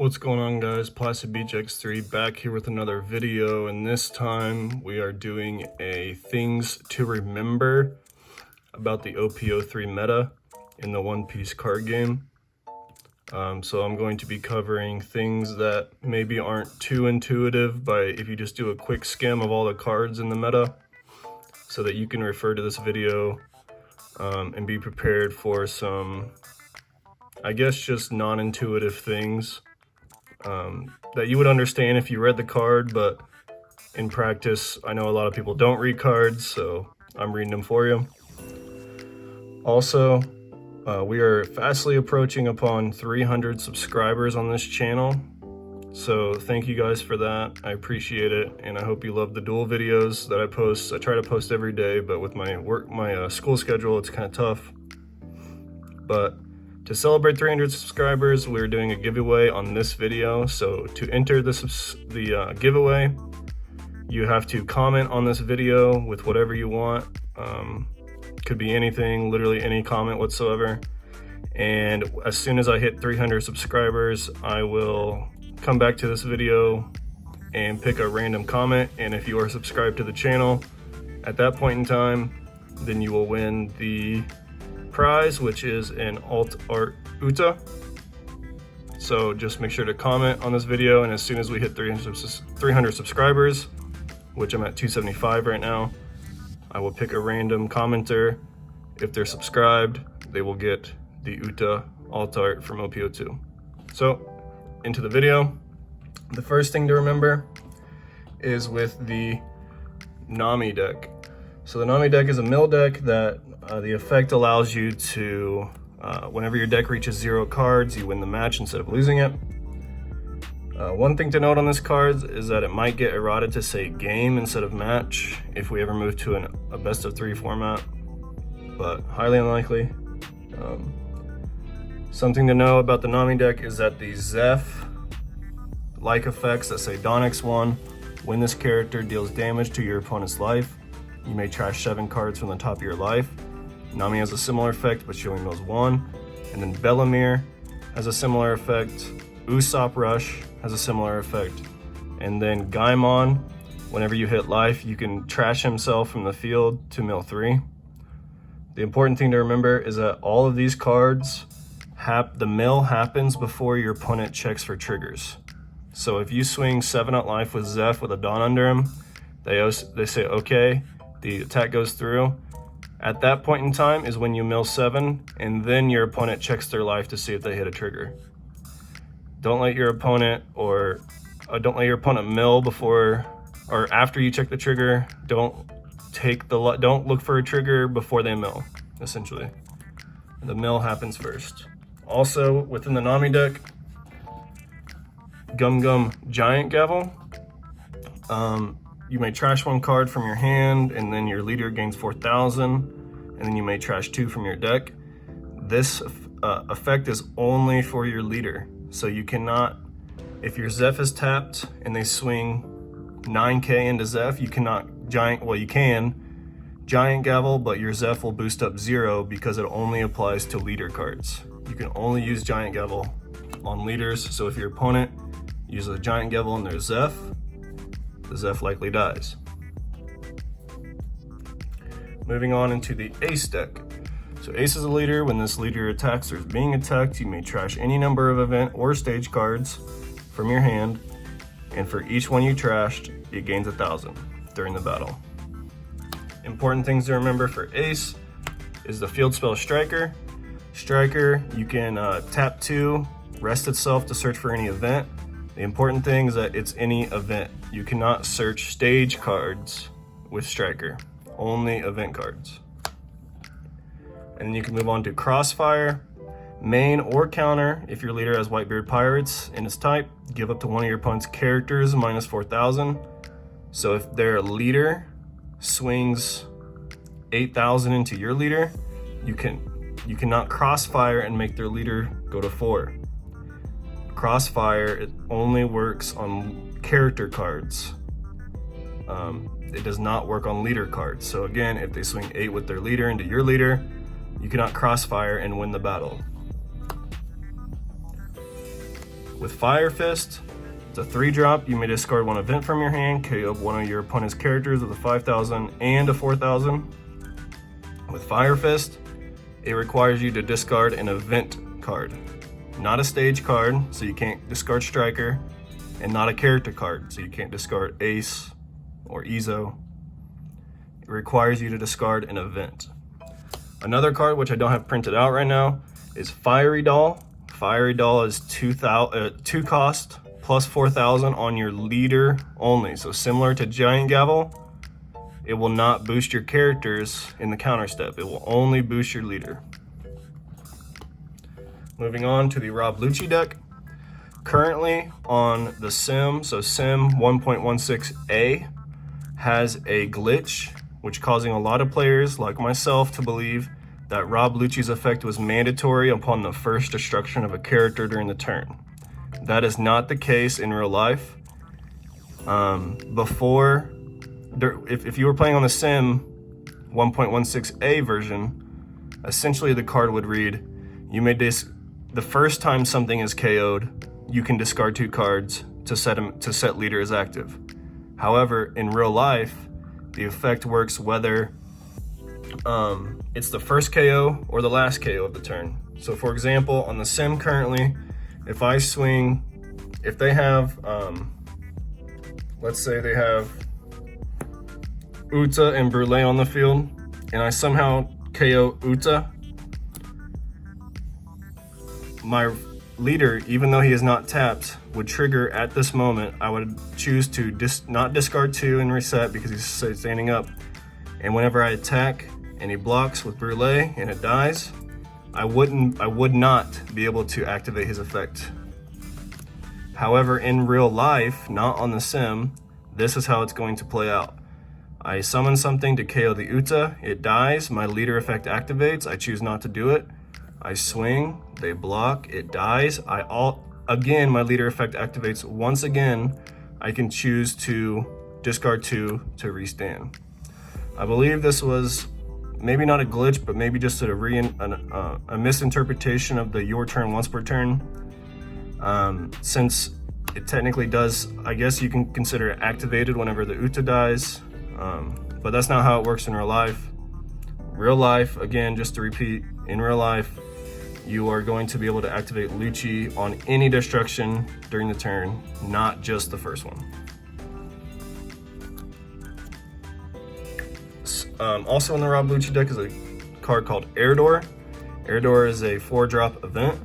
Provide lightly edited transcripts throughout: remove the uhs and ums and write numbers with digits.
What's going on, guys? Plastic Beach X3 back here with another video, and this time we are doing a things to remember about the OP-03 meta in the One Piece card game. So I'm going to be covering things that maybe aren't too intuitive if you just do a quick skim of all the cards in the meta, so that you can refer to this video and be prepared for some, I guess, just non-intuitive things that you would understand if you read the card, but in practice, I know a lot of people don't read cards, so I'm reading them for you. Also, we are fastly approaching upon 300 subscribers on this channel, so thank you guys for that. I appreciate it, and I hope you love the duel videos that I post. I try to post every day, but with my school schedule, it's kind of tough. But to celebrate 300 subscribers, we're doing a giveaway on this video. So to enter the giveaway, you have to comment on this video with whatever you want. Could be anything, literally any comment whatsoever. And as soon as I hit 300 subscribers, I will come back to this video and pick a random comment. And if you are subscribed to the channel at that point in time, then you will win the prize, which is an Alt Uta. So just make sure to comment on this video, and as soon as we hit 300 subscribers, which I'm at 275 right now, I will pick a random commenter. If they're subscribed, they will get the Uta Alt Art from OP-02. So into the video. The first thing to remember is with the Nami Deck. So the Nami Deck is a mill deck that the effect allows you to, whenever your deck reaches 0 cards, you win the match instead of losing it. One thing to note on this card is that it might get eroded to say game instead of match if we ever move to a best of 3 format, but highly unlikely. Something to know about the Nami Deck is that the Zeph-like effects that say Donix 1, when this character deals damage to your opponent's life, you may trash 7 cards from the top of your life. Nami has a similar effect, but she only mills 1. And then Bellamere has a similar effect. Usopp Rush has a similar effect. And then Gaimon, whenever you hit life, you can trash himself from the field to mill 3. The important thing to remember is that all of these cards, the mill happens before your opponent checks for triggers. So if you swing 7 at life with Zeph with a Dawn under him, they say, okay, the attack goes through. At that point in time is when you mill 7, and then your opponent checks their life to see if they hit a trigger. Don't let your opponent mill before or after you check the trigger. Don't look for a trigger before they mill, essentially. The mill happens first. Also, within the Nami deck, Gum Gum Giant Gavel. You may trash 1 card from your hand, and then your leader gains 4,000, and then you may trash 2 from your deck. This effect is only for your leader, so you cannot, if your Zeph is tapped and they swing 9k into Zeph, you cannot you can Giant Gavel, but your Zeph will boost up 0 because it only applies to leader cards. You can only use Giant Gavel on leaders, so if your opponent uses a Giant Gavel in their Zeph, the Zeph likely dies. Moving on into the Ace deck. So Ace is a leader. When this leader attacks or is being attacked, you may trash any number of event or stage cards from your hand, and for each one you trashed, it gains 1,000 during the battle. Important things to remember for Ace is the field spell Striker. Striker, you can tap 2, rest itself to search for any event. The important thing is that it's any event. You cannot search stage cards with Striker, only event cards. And then you can move on to Crossfire. Main or counter, if your leader has Whitebeard Pirates in its type, give up to one of your opponent's characters minus 4,000. So if their leader swings 8,000 into your leader, you cannot Crossfire and make their leader go to 4. Crossfire, it only works on character cards. It does not work on leader cards. So again, if they swing 8 with their leader into your leader, you cannot Crossfire and win the battle. With Fire Fist, it's a 3-drop. You may discard one event from your hand, KO one of your opponent's characters with a 5,000 and a 4,000. With Fire Fist, it requires you to discard an event card, not a stage card, so you can't discard Striker, and not a character card, so you can't discard Ace or Izo. It requires you to discard an event. Another card, which I don't have printed out right now, is Fiery Doll. Fiery Doll is 2 cost plus 4,000 on your leader only. So similar to Giant Gavel, it will not boost your characters in the counter step. It will only boost your leader. Moving on to the Rob Lucci deck. Currently on the Sim, so Sim 1.16a has a glitch, which causing a lot of players like myself to believe that Rob Lucci's effect was mandatory upon the first destruction of a character during the turn. That is not the case in real life. If you were playing on the Sim 1.16a version, essentially the card would read, the first time something is KO'd, you can discard 2 cards to set leader as active. However, in real life, the effect works whether it's the first KO or the last KO of the turn. So for example, on the Sim currently, if they have, let's say they have Uta and Brûlé on the field, and I somehow KO Uta, my leader, even though he is not tapped, would trigger at this moment. I would choose to not discard 2 and reset because he's standing up. And whenever I attack and he blocks with Brûlé and it dies, I would not be able to activate his effect. However, in real life, not on the Sim, this is how it's going to play out. I summon something to KO the Uta, it dies, my leader effect activates, I choose not to do it. I swing, they block, it dies, again, my leader effect activates once again. I can choose to discard 2 to restand. I believe this was maybe not a glitch, but maybe just a misinterpretation of the your turn once per turn. Since it technically does, I guess you can consider it activated whenever the Uta dies, but that's not how it works in real life. Real life, again, just to repeat, in real life, you are going to be able to activate Lucci on any destruction during the turn, not just the first one. Also in the Rob Lucci deck is a card called Air Door. Air Door is a 4-drop event.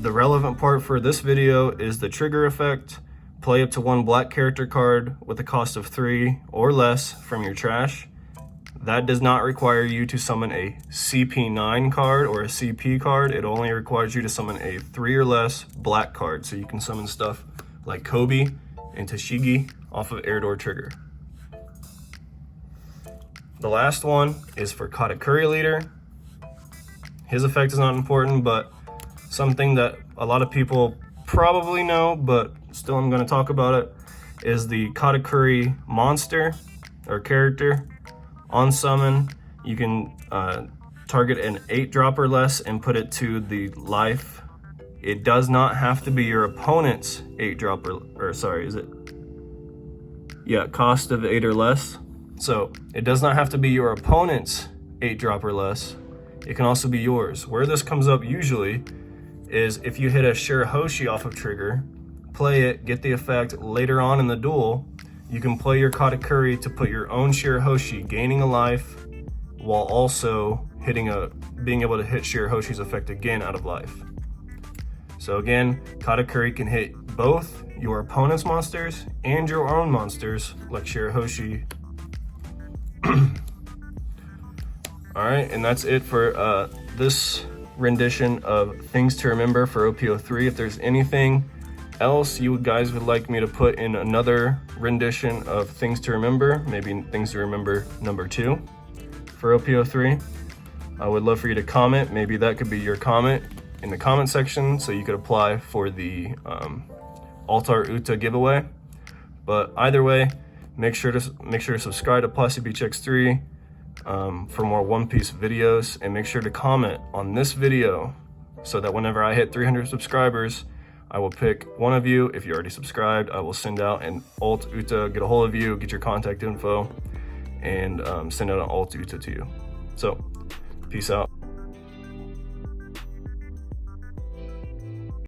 The relevant part for this video is the trigger effect. Play up to 1 black character card with a cost of 3 or less from your trash. That does not require you to summon a CP9 card or a CP card. It only requires you to summon a 3 or less black card. So you can summon stuff like Kobe and Tashigi off of Air Door trigger. The last one is for Katakuri leader. His effect is not important, but something that a lot of people probably know, but still I'm going to talk about it, is the Katakuri monster or character. On summon, you can target an 8-drop or less and put it to the life. It does not have to be your opponent's 8-drop or sorry, is it? Yeah, cost of 8 or less. So it does not have to be your opponent's 8-drop or less. It can also be yours. Where this comes up usually is if you hit a Shirahoshi off of trigger, play it, get the effect later on in the duel, you can play your Katakuri to put your own Shirahoshi, gaining a life, while also being able to hit Shirahoshi's effect again out of life. So again, Katakuri can hit both your opponent's monsters and your own monsters, like Shirahoshi. Alright, and that's it for this rendition of Things to Remember for OP-03. If there's anything else you guys would like me to put in another rendition of Things to Remember, maybe Things to Remember number 2 for OP-03, I would love for you to comment. Maybe that could be your comment in the comment section so you could apply for the Alt Uta giveaway. But either way, make sure to subscribe to PlastyBeachX3 for more One Piece videos, and make sure to comment on this video so that whenever I hit 300 subscribers, I will pick one of you. If you already subscribed, I will send out an Alt Uta, get a hold of you, get your contact info, and send out an Alt Uta to you. So, peace out.